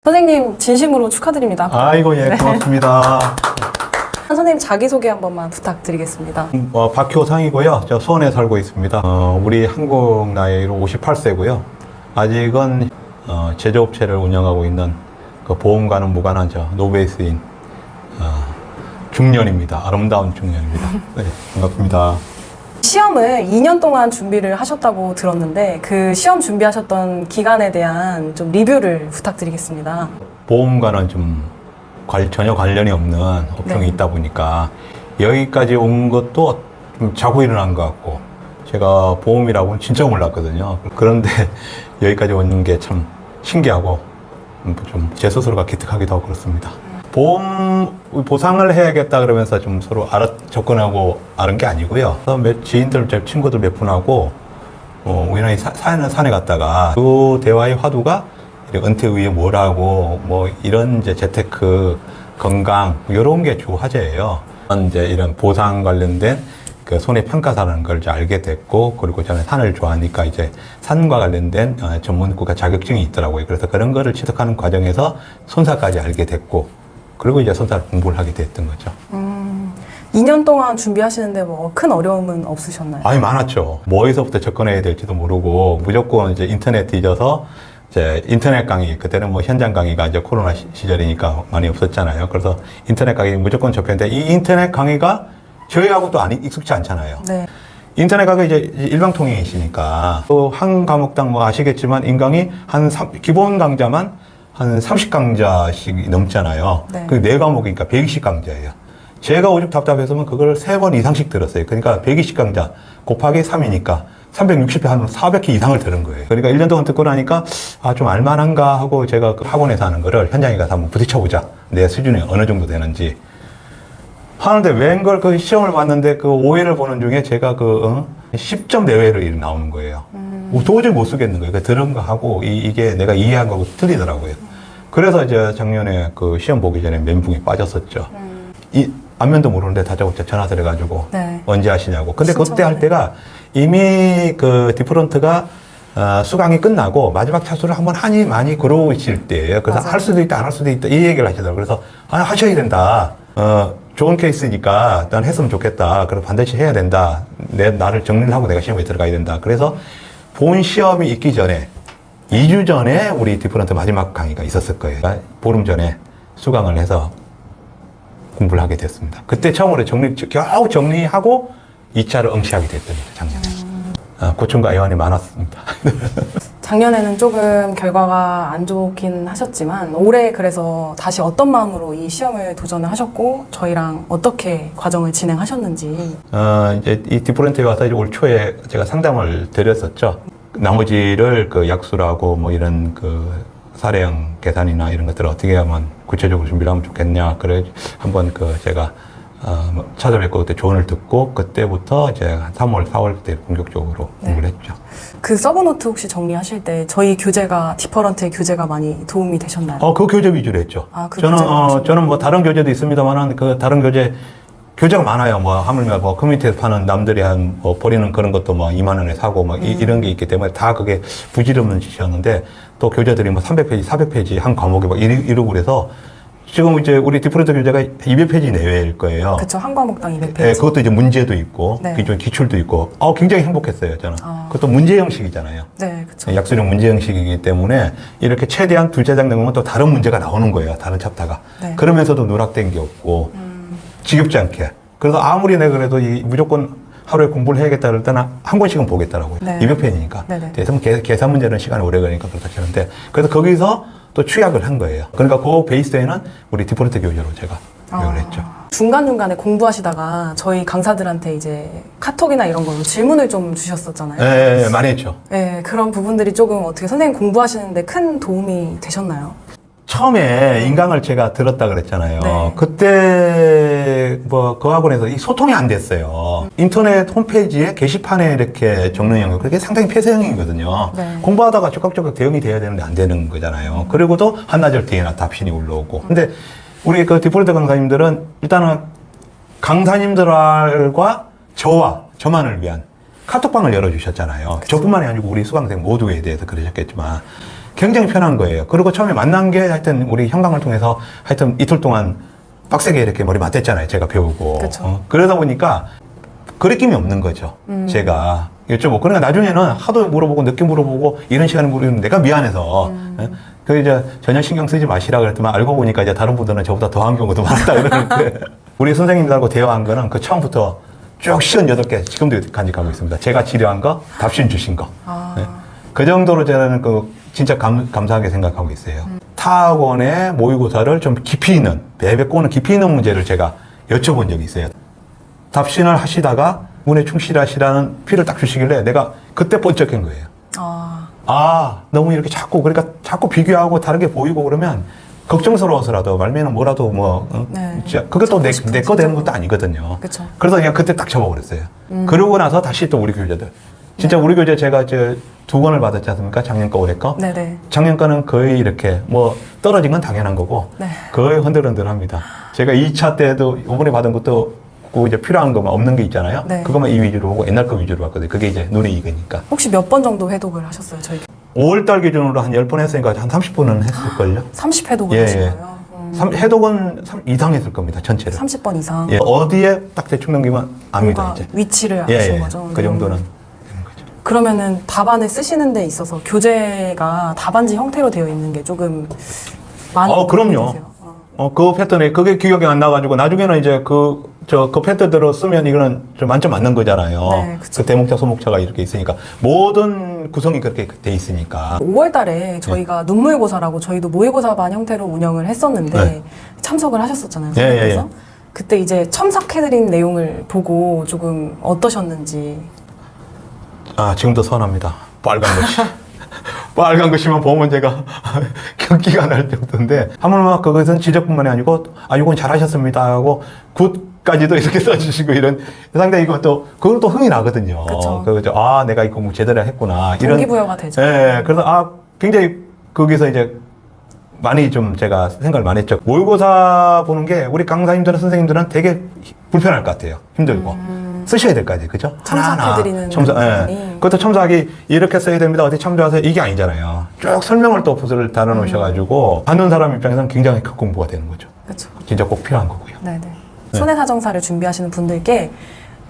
선생님 진심으로 축하드립니다. 아이고, 예, 고맙습니다. 선생님 자기소개 한 번만 부탁드리겠습니다. 박효상이고요. 저 수원에 살고 있습니다. 우리 한국 나이로 58세고요. 아직은 제조업체를 운영하고 있는 그 보험과는 무관한 저 노베이스인 중년입니다. 아름다운 중년입니다. 네, 반갑습니다. 시험을 2년 동안 준비를 하셨다고 들었는데 그 시험 준비하셨던 기간에 대한 좀 리뷰를 부탁드리겠습니다. 보험과는 좀 전혀 관련이 없는 업종이 네. 있다 보니까 여기까지 온 것도 좀 자고 일어난 것 같고, 제가 보험이라고는 진짜 몰랐거든요. 그런데 여기까지 오는 게 참 신기하고 좀 제 스스로가 기특하기도 하고 그렇습니다. 보험 보상을 해야겠다 그러면서 좀 서로 접근하고 아는 게 아니고요. 몇 지인들, 제 친구들 몇 분하고 우연히 산에 갔다가 그 대화의 화두가 은퇴 후에 뭘 하고 뭐 이런 이제 재테크, 건강 이런 게 주 화제예요. 이제 이런 보상 관련된 그 손해평가사라는 걸 이제 알게 됐고, 그리고 저는 산을 좋아하니까 이제 산과 관련된 전문국가 자격증이 있더라고요. 그래서 그런 거를 취득하는 과정에서 손사까지 알게 됐고, 그리고 이제 손사를 공부를 하게 됐던 거죠. 2년 동안 준비하시는데 뭐 큰 어려움은 없으셨나요? 아니, 많았죠. 뭐에서부터 접근해야 될지도 모르고 무조건 이제 인터넷 뒤져서 이제 인터넷 강의, 그때는 뭐 현장 강의가 이제 코로나 시절이니까 많이 없었잖아요. 그래서 인터넷 강의 무조건 접했는데 이 인터넷 강의가 저희하고 또 익숙치 않잖아요. 네. 인터넷 강의 이제 일방통행이시니까 또 한 과목당 뭐 아시겠지만 인강이 기본 강좌만 한 30강좌씩 넘잖아요. 네. 그 4과목이니까 120강좌예요. 제가 오죽 답답했으면 그걸 3번 이상씩 들었어요. 그러니까 120강좌 곱하기 3이니까 360회 한 400회 이상을 들은 거예요. 그러니까 1년 동안 듣고 나니까 좀 알만한가 하고 제가 그 학원에서 하는 거를 현장에 가서 한번 부딪혀보자. 내 수준이 어느 정도 되는지. 하는데 웬걸 그 시험을 봤는데 그 5회를 보는 중에 제가 10점 내외로 나오는 거예요. 도저히 못 쓰겠는 거예요. 들은 거 하고 이게 내가 이해한 거하고 틀리더라고요. 그래서 이제 작년에 그 시험 보기 전에 멘붕에 빠졌었죠. 이 안면도 모르는데 다짜고짜 전화 드려가지고 네. 언제 하시냐고. 근데 진짜 그때 할 때가 이미 그 디프런트가 수강이 끝나고 마지막 차수를 한번 하니 많이 그러고 있을 때예요. 그래서 맞아요. 할 수도 있다, 안 할 수도 있다 이 얘기를 하시더라고요. 그래서 하셔야 된다. 좋은 케이스니까 난 했으면 좋겠다. 그래서 반드시 해야 된다. 나를 정리를 하고 내가 시험에 들어가야 된다. 그래서 본 시험이 있기 전에 2주 전에 우리 디프런트 마지막 강의가 있었을 거예요. 보름 전에 수강을 해서 공부를 하게 됐습니다. 그때 처음으로 겨우 정리하고 2차를 응시하게 됐답니다, 작년에. 고충과 애환이 많았습니다. 작년에는 조금 결과가 안 좋긴 하셨지만 올해 그래서 다시 어떤 마음으로 이 시험을 도전을 하셨고 저희랑 어떻게 과정을 진행하셨는지. 이제 이 디프런트에 와서 이제 올 초에 제가 상담을 드렸었죠. 나머지를 그 약수라고 뭐 이런 그 사례형 계산이나 이런 것들을 어떻게 하면 구체적으로 준비를 하면 좋겠냐. 그래 한번 제가 찾아뵙고 그때 조언을 듣고 그때부터 이제 한 3월, 4월 때 본격적으로 공부를 했죠. 그 서브노트 혹시 정리하실 때 저희 교재가 디퍼런트의 교재가 많이 도움이 되셨나요? 그 교재 위주로 했죠. 그 교재가 저는 뭐 다른 교재도 있습니다만은 그 다른 교재가 많아요. 뭐 하물며 뭐 커뮤니티에서 파는 남들이 뭐 버리는 그런 것도 뭐 2만 원에 사고 뭐 이런 게 있기 때문에 다 그게 부질없는 짓이었는데 또 교재들이 뭐 300페이지, 400페이지 한 과목에 막 이러고 그래서 지금 이제 우리 디프런트 교재가 200페이지 내외일 거예요. 그쵸, 한 과목당 200페이지. 네, 그것도 이제 문제도 있고, 네. 기출도 있고, 굉장히 행복했어요, 저는. 그것도 문제 형식이잖아요. 네, 그쵸. 약수령 문제 형식이기 때문에 이렇게 최대한 2장 넘으면 또 다른 문제가 나오는 거예요, 다른 챕터가. 네. 그러면서도 누락된 게 없고, 지겹지 않게. 그래서 아무리 내가 그래도 무조건 하루에 공부를 해야겠다 그럴 때는 한 권씩은 보겠더라고요. 네. 200페이지니까. 네네. 그래서 계산 문제는 시간이 오래 걸리니까 그렇다 치는데, 그래서 거기서 또 취약을 한 거예요. 그러니까 그 베이스에는 우리 디프런트 교재로 제가 교육을 했죠. 중간중간에 공부하시다가 저희 강사들한테 이제 카톡이나 이런 걸로 질문을 좀 주셨었잖아요. 네, 많이 했죠. 네, 그런 부분들이 조금 어떻게 선생님 공부하시는데 큰 도움이 되셨나요? 처음에 인강을 제가 들었다 그랬잖아요. 네. 그때 그 학원에서 이 소통이 안 됐어요. 인터넷 홈페이지에 게시판에 이렇게 적는 영역, 그게 상당히 폐쇄형이거든요. 네. 공부하다가 적극적으로 대응이 돼야 되는데 안 되는 거잖아요. 그리고도 한나절 뒤에나 답신이 올라오고. 근데 우리 그 디폴트 강사님들은 일단은 강사님들과 저만을 위한 카톡방을 열어주셨잖아요. 저뿐만이 아니고 우리 수강생 모두에 대해서 그러셨겠지만 굉장히 편한 거예요. 그리고 처음에 만난 게 하여튼 우리 현강을 통해서 하여튼 이틀 동안 빡세게 이렇게 머리 맞댔잖아요. 제가 배우고. 그쵸. 그러다 보니까 거리낌이 없는 거죠. 제가 여쭤보고. 그러니까 나중에는 하도 물어보고 늦게 물어보고 이런 시간에 물어보면 내가 미안해서. 그 이제 전혀 신경 쓰지 마시라 그랬더만 알고 보니까 이제 다른 분들은 저보다 더한 경우도 많다 그러는데 우리 선생님들하고 대화한 거는 그 처음부터 쭉 시간 8개 지금도 간직하고 있습니다. 제가 지려한 거, 답신 주신 거. 네. 그 정도로 저는 그 진짜 감사하게 생각하고 있어요. 타학원의 모의고사를 좀 깊이 있는, 배배꼬는 깊이 있는 문제를 제가 여쭤본 적이 있어요. 답신을 하시다가 운에 충실하시라는 피를 딱 주시길래 내가 그때 번쩍한 거예요. 너무 이렇게 그러니까 자꾸 비교하고 다르게 보이고 그러면 걱정스러워서라도 말면은 뭐라도 네. 그것도 내 거 되는 것도 아니거든요. 그쵸. 그래서 그냥 그때 딱 접어버렸어요. 그러고 나서 다시 또 우리 교재들. 진짜 우리 교재 제가 이제 2권을 받았지 않습니까? 작년 거, 올해 거. 네네. 작년 거는 거의 이렇게 떨어진 건 당연한 거고 네. 거의 흔들흔들합니다. 제가 2차 때도 이번에 받은 것도 그 이제 필요한 것만 없는 게 있잖아요. 네. 그것만 이 위주로 오고 옛날 거 위주로 봤거든요. 그게 이제 눈에 익으니까. 혹시 몇 번 정도 회독을 하셨어요? 저희 5월달 기준으로 한 10번 했으니까 한 30번은 했을걸요? 30회독을 예, 하신 예. 거예요? 해독은 이상 했을 겁니다. 전체를. 30번 이상. 예, 어디에 딱 대충 넘기면 압니다, 뭔가 이제. 위치를 예, 아신 예. 거죠? 그 정도는 되는 거죠. 그러면은 답안을 쓰시는 데 있어서 교재가 답안지 형태로 되어 있는 게 조금 많이 그럼요. 되세요? 그 패턴에 그게 기억이 안 나가지고 나중에는 이제 그 패턴대로 쓰면 이거는 좀 만점 맞는 거잖아요. 네, 그쵸. 그 대목자, 소목자가 이렇게 있으니까 모든 구성이 그렇게 돼 있으니까. 5월 달에 저희가 눈물고사라고 저희도 모의고사반 형태로 운영을 했었는데 네. 참석을 하셨었잖아요. 예, 예, 선생님께서. 예. 그때 이제 첨삭해드린 내용을 보고 조금 어떠셨는지. 지금도 서운합니다. 빨간 것이. 빨간 것이만 보면 제가 경기가 날 정도인데 하물며 그것은 지적뿐만이 아니고 이건 잘하셨습니다 하고 굿까지도 이렇게 써주시고 이런 상당히 그건 또 흥이 나거든요. 그쵸. 내가 이 공부 제대로 했구나 이런 동기부여가 되죠. 예, 그래서 굉장히 거기서 이제 많이 좀 제가 생각을 많이 했죠. 모의고사 보는 게 우리 강사님들은 선생님들은 되게 불편할 것 같아요. 힘들고. 쓰셔야 될 거 아니에요. 그죠? 첨삭해드리는 첨삭, 부분이. 예. 그것도 첨삭이 이렇게 써야 됩니다. 어디 참조하세요. 이게 아니잖아요. 쭉 설명을 또 붓을 달아 놓으셔가지고 받는 사람 입장에서는 굉장히 큰 공부가 되는 거죠. 그렇죠. 진짜 꼭 필요한 거고요. 네네. 손해사정사를 준비하시는 분들께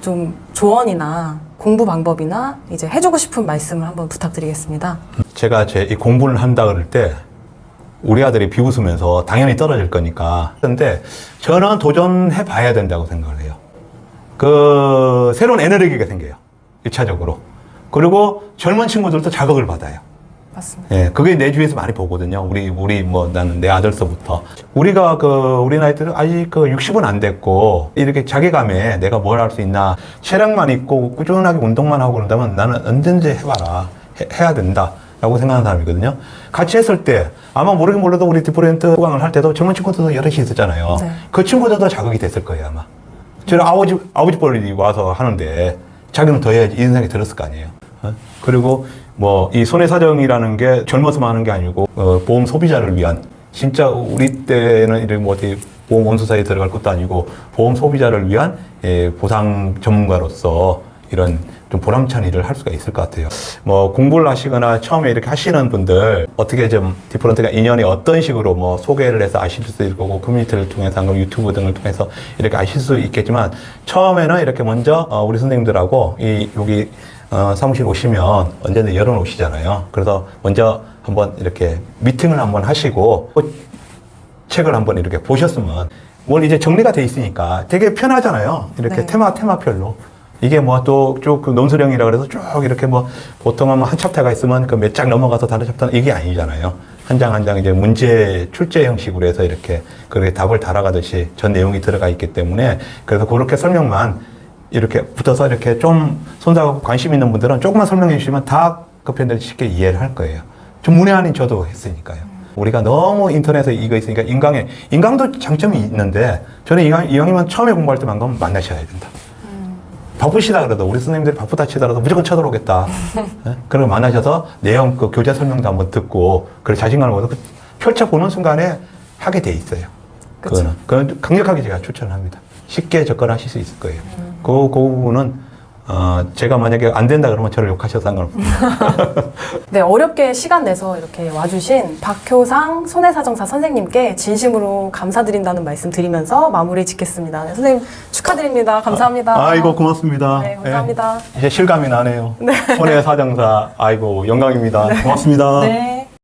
좀 조언이나 공부 방법이나 이제 해주고 싶은 말씀을 한번 부탁드리겠습니다. 제가 이 공부를 한다 그럴 때 우리 아들이 비웃으면서 당연히 떨어질 거니까. 그런데 저는 도전해 봐야 된다고 생각을 해요. 새로운 에너지가 생겨요. 1차적으로. 그리고 젊은 친구들도 자극을 받아요. 맞습니다. 예, 그게 내 주위에서 많이 보거든요. 나는 내 아들서부터. 우리가 우리 나이 때는 아직 60은 안 됐고, 이렇게 자괴감에 내가 뭘 할 수 있나. 체력만 있고 꾸준하게 운동만 하고 그런다면 나는 언제든지 해봐라. 해야 된다. 라고 생각하는 사람이거든요. 같이 했을 때, 아마 모르긴 몰라도 우리 디프렌트 후강을 할 때도 젊은 친구들도 여럿이 있었잖아요. 네. 그 친구들도 자극이 됐을 거예요, 아마. 저는 아버지 뻘이 와서 하는데, 자기는 더 해야지, 이런 생각이 들었을 거 아니에요. 그리고 이 손해사정이라는 게 젊어서만 하는 게 아니고, 보험 소비자를 위한, 진짜 우리 때는 이렇게 어디 보험 원수사에 들어갈 것도 아니고, 보험 소비자를 위한 보상 전문가로서 이런 좀 보람찬 일을 할 수가 있을 것 같아요. 공부를 하시거나 처음에 이렇게 하시는 분들, 어떻게 좀 디프런트가 인연이 어떤 식으로 소개를 해서 아실 수 있을 거고, 커뮤니티를 통해서, 유튜브 등을 통해서 이렇게 아실 수 있겠지만, 처음에는 이렇게 먼저, 우리 선생님들하고 여기 사무실 오시면 언제든 열어놓으시잖아요. 그래서 먼저 한번 이렇게 미팅을 한번 하시고, 책을 한번 이렇게 보셨으면, 이제 정리가 돼 있으니까 되게 편하잖아요. 이렇게 네. 테마별로. 이게 쭉 논술형이라 그래서 쭉 이렇게 보통은 한 챕터가 있으면 그 몇 장 넘어가서 다른 챕터는 이게 아니잖아요. 한 장 한 장 이제 문제 출제 형식으로 해서 이렇게 그렇게 답을 달아가듯이 전 내용이 들어가 있기 때문에 그래서 그렇게 설명만 이렇게 붙어서 이렇게 좀 손사고 관심 있는 분들은 조금만 설명해 주시면 다 그 편들이 쉽게 이해를 할 거예요. 좀 문외 아닌 저도 했으니까요. 우리가 너무 인터넷에 이거 있으니까 인강도 장점이 있는데 저는 이왕이면 처음에 공부할 때만큼 만나셔야 된다. 바쁘시다 그래도 우리 선생님들이 바쁘다 치더라도 무조건 쳐들어오겠다. 네? 그런 거 만나셔서 내용 교재 설명도 한번 듣고 그리고 자신감을 얻어 펼쳐보는 순간에 하게 돼 있어요. 그건 강력하게 제가 추천을 합니다. 쉽게 접근하실 수 있을 거예요. 그 부분은 제가 만약에 안 된다 그러면 저를 욕하셔도 상관없습니다. 네, 어렵게 시간 내서 이렇게 와주신 박효상 손해사정사 선생님께 진심으로 감사드린다는 말씀 드리면서 마무리 짓겠습니다. 네, 선생님 축하드립니다. 감사합니다. 아이고, 고맙습니다. 네, 감사합니다. 이제 실감이 나네요. 손해사정사, 아이고, 영광입니다. 고맙습니다. 네.